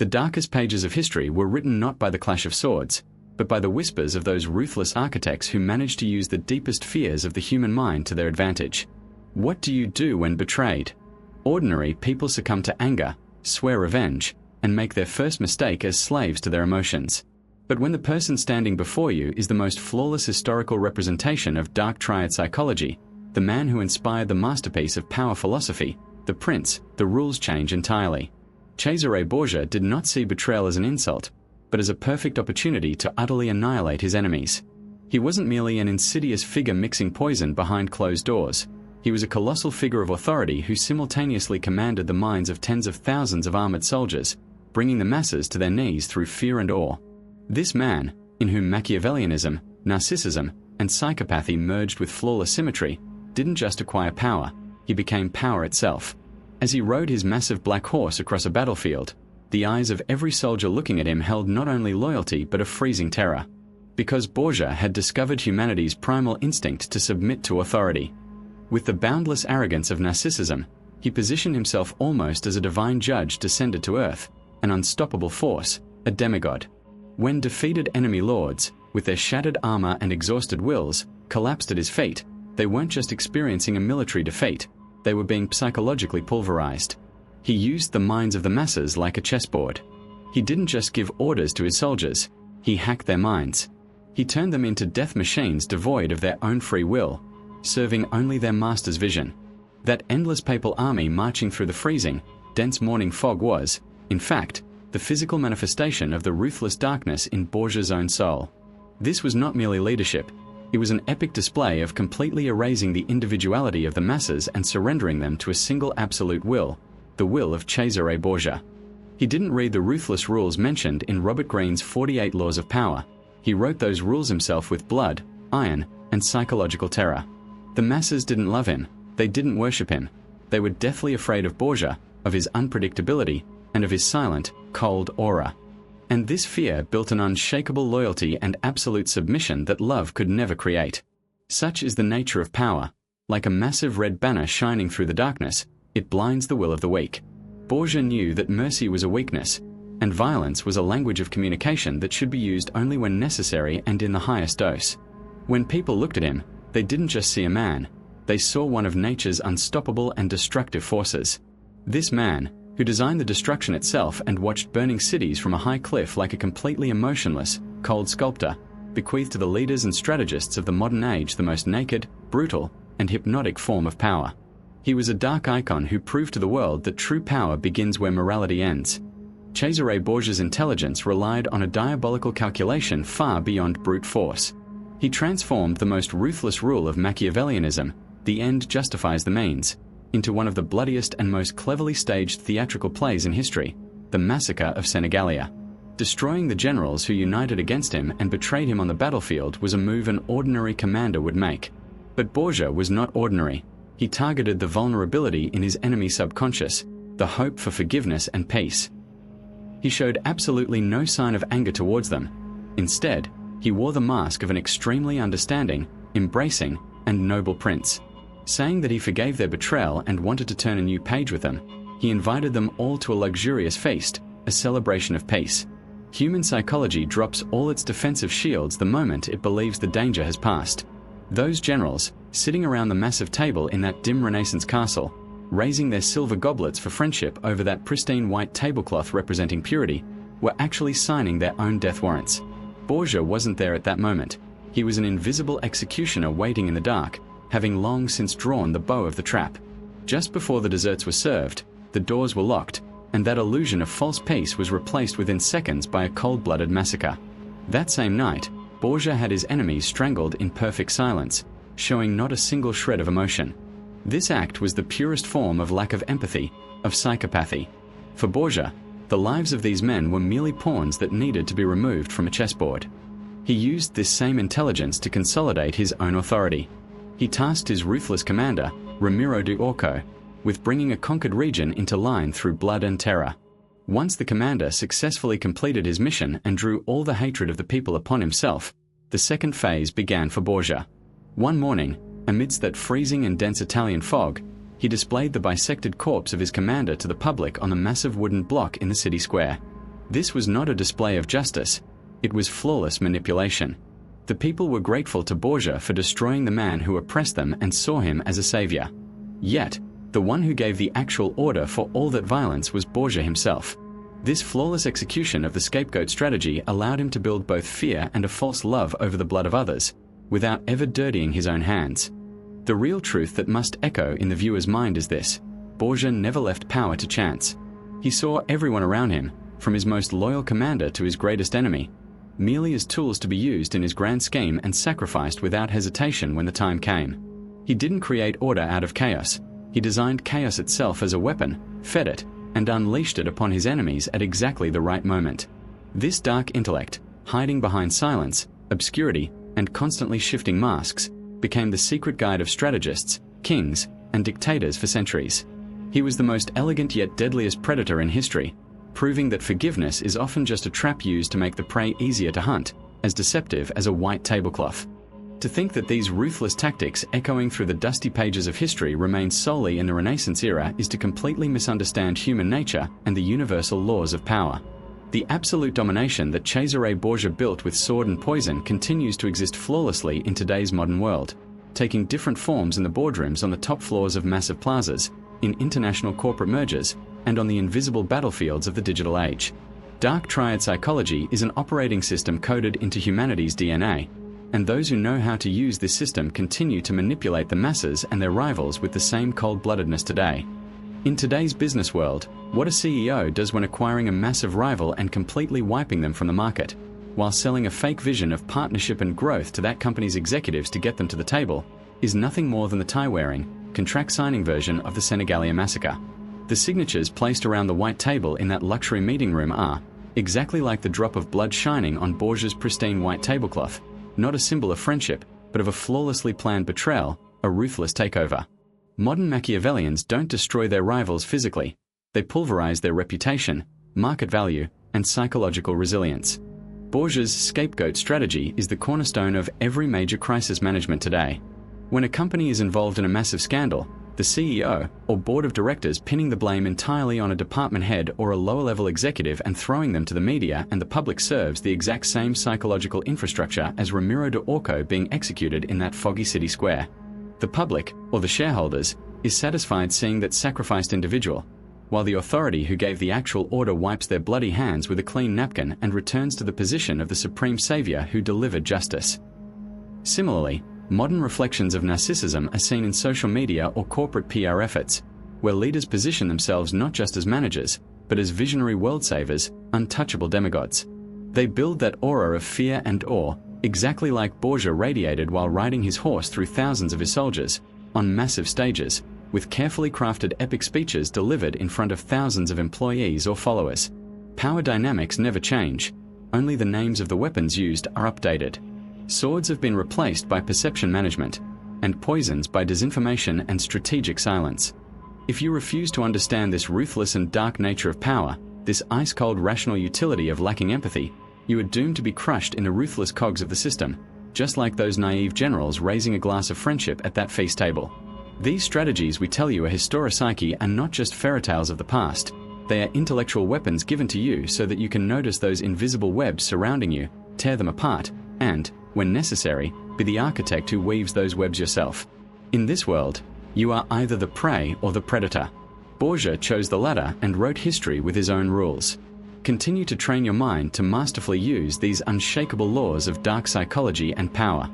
The darkest pages of history were written not by the clash of swords, but by the whispers of those ruthless architects who managed to use the deepest fears of the human mind to their advantage. What do you do when betrayed? Ordinary people succumb to anger, swear revenge, and make their first mistake as slaves to their emotions. But when the person standing before you is the most flawless historical representation of dark triad psychology, the man who inspired the masterpiece of power philosophy, the prince, the rules change entirely. Cesare Borgia did not see betrayal as an insult, but as a perfect opportunity to utterly annihilate his enemies. He wasn't merely an insidious figure mixing poison behind closed doors. He was a colossal figure of authority who simultaneously commanded the minds of tens of thousands of armored soldiers, bringing the masses to their knees through fear and awe. This man, in whom Machiavellianism, narcissism, and psychopathy merged with flawless symmetry, didn't just acquire power, he became power itself. As he rode his massive black horse across a battlefield, the eyes of every soldier looking at him held not only loyalty but a freezing terror. Because Borgia had discovered humanity's primal instinct to submit to authority. With the boundless arrogance of narcissism, he positioned himself almost as a divine judge descended to earth, an unstoppable force, a demigod. When defeated enemy lords, with their shattered armor and exhausted wills, collapsed at his feet, they weren't just experiencing a military defeat, they were being psychologically pulverized. He used the minds of the masses like a chessboard. He didn't just give orders to his soldiers, he hacked their minds. He turned them into death machines devoid of their own free will, serving only their master's vision. That endless papal army marching through the freezing, dense morning fog was, in fact, the physical manifestation of the ruthless darkness in Borgia's own soul. This was not merely leadership, it was an epic display of completely erasing the individuality of the masses and surrendering them to a single absolute will, the will of Cesare Borgia. He didn't read the ruthless rules mentioned in Robert Greene's 48 Laws of Power. He wrote those rules himself with blood, iron, and psychological terror. The masses didn't love him, they didn't worship him. They were deathly afraid of Borgia, of his unpredictability, and of his silent, cold aura. And this fear built an unshakable loyalty and absolute submission that love could never create. Such is the nature of power. Like a massive red banner shining through the darkness, it blinds the will of the weak. Borgia knew that mercy was a weakness, and violence was a language of communication that should be used only when necessary and in the highest dose. When people looked at him, they didn't just see a man, they saw one of nature's unstoppable and destructive forces. This man, who designed the destruction itself and watched burning cities from a high cliff like a completely emotionless, cold sculptor, bequeathed to the leaders and strategists of the modern age the most naked, brutal, and hypnotic form of power. He was a dark icon who proved to the world that true power begins where morality ends. Cesare Borgia's intelligence relied on a diabolical calculation far beyond brute force. He transformed the most ruthless rule of Machiavellianism, the end justifies the means, into one of the bloodiest and most cleverly staged theatrical plays in history, the Massacre of Senigallia. Destroying the generals who united against him and betrayed him on the battlefield was a move an ordinary commander would make. But Borgia was not ordinary. He targeted the vulnerability in his enemy's subconscious, the hope for forgiveness and peace. He showed absolutely no sign of anger towards them. Instead, he wore the mask of an extremely understanding, embracing, and noble prince. Saying that he forgave their betrayal and wanted to turn a new page with them, he invited them all to a luxurious feast, a celebration of peace. Human psychology drops all its defensive shields the moment it believes the danger has passed. Those generals, sitting around the massive table in that dim Renaissance castle, raising their silver goblets for friendship over that pristine white tablecloth representing purity, were actually signing their own death warrants. Borgia wasn't there at that moment. He was an invisible executioner waiting in the dark, having long since drawn the bow of the trap. Just before the desserts were served, the doors were locked, and that illusion of false peace was replaced within seconds by a cold-blooded massacre. That same night, Borgia had his enemies strangled in perfect silence, showing not a single shred of emotion. This act was the purest form of lack of empathy, of psychopathy. For Borgia, the lives of these men were merely pawns that needed to be removed from a chessboard. He used this same intelligence to consolidate his own authority. He tasked his ruthless commander, Ramiro de Orco, with bringing a conquered region into line through blood and terror. Once the commander successfully completed his mission and drew all the hatred of the people upon himself, the second phase began for Borgia. One morning, amidst that freezing and dense Italian fog, he displayed the bisected corpse of his commander to the public on the massive wooden block in the city square. This was not a display of justice, it was flawless manipulation. The people were grateful to Borgia for destroying the man who oppressed them and saw him as a savior. Yet, the one who gave the actual order for all that violence was Borgia himself. This flawless execution of the scapegoat strategy allowed him to build both fear and a false love over the blood of others, without ever dirtying his own hands. The real truth that must echo in the viewer's mind is this: Borgia never left power to chance. He saw everyone around him, from his most loyal commander to his greatest enemy, merely as tools to be used in his grand scheme and sacrificed without hesitation when the time came. He didn't create order out of chaos. He designed chaos itself as a weapon, fed it, and unleashed it upon his enemies at exactly the right moment. This dark intellect, hiding behind silence, obscurity, and constantly shifting masks, became the secret guide of strategists, kings, and dictators for centuries. He was the most elegant yet deadliest predator in history, proving that forgiveness is often just a trap used to make the prey easier to hunt, as deceptive as a white tablecloth. To think that these ruthless tactics echoing through the dusty pages of history remain solely in the Renaissance era is to completely misunderstand human nature and the universal laws of power. The absolute domination that Cesare Borgia built with sword and poison continues to exist flawlessly in today's modern world, taking different forms in the boardrooms on the top floors of massive plazas, in international corporate mergers, and on the invisible battlefields of the digital age. Dark triad psychology is an operating system coded into humanity's DNA, and those who know how to use this system continue to manipulate the masses and their rivals with the same cold-bloodedness today. In today's business world, what a CEO does when acquiring a massive rival and completely wiping them from the market, while selling a fake vision of partnership and growth to that company's executives to get them to the table, is nothing more than the tie-wearing, contract-signing version of the Senegalia massacre. The signatures placed around the white table in that luxury meeting room are, exactly like the drop of blood shining on Borgia's pristine white tablecloth, not a symbol of friendship, but of a flawlessly planned betrayal, a ruthless takeover. Modern Machiavellians don't destroy their rivals physically. They pulverize their reputation, market value, and psychological resilience. Borgia's scapegoat strategy is the cornerstone of every major crisis management today. When a company is involved in a massive scandal, the CEO or board of directors pinning the blame entirely on a department head or a lower-level executive and throwing them to the media and the public serves the exact same psychological infrastructure as Ramiro de Orco being executed in that foggy city square. The public, or the shareholders, is satisfied seeing that sacrificed individual, while the authority who gave the actual order wipes their bloody hands with a clean napkin and returns to the position of the supreme savior who delivered justice. Similarly, modern reflections of narcissism are seen in social media or corporate PR efforts, where leaders position themselves not just as managers, but as visionary world savers, untouchable demigods. They build that aura of fear and awe, exactly like Borgia radiated while riding his horse through thousands of his soldiers, on massive stages, with carefully crafted epic speeches delivered in front of thousands of employees or followers. Power dynamics never change, only the names of the weapons used are updated. Swords have been replaced by perception management, and poisons by disinformation and strategic silence. If you refuse to understand this ruthless and dark nature of power, this ice-cold rational utility of lacking empathy, you are doomed to be crushed in the ruthless cogs of the system, just like those naive generals raising a glass of friendship at that feast table. These strategies we tell you are historiopsyche are not just fairy tales of the past. They are intellectual weapons given to you so that you can notice those invisible webs surrounding you, tear them apart, and, when necessary, be the architect who weaves those webs yourself. In this world, you are either the prey or the predator. Borgia chose the latter and wrote history with his own rules. Continue to train your mind to masterfully use these unshakable laws of dark psychology and power.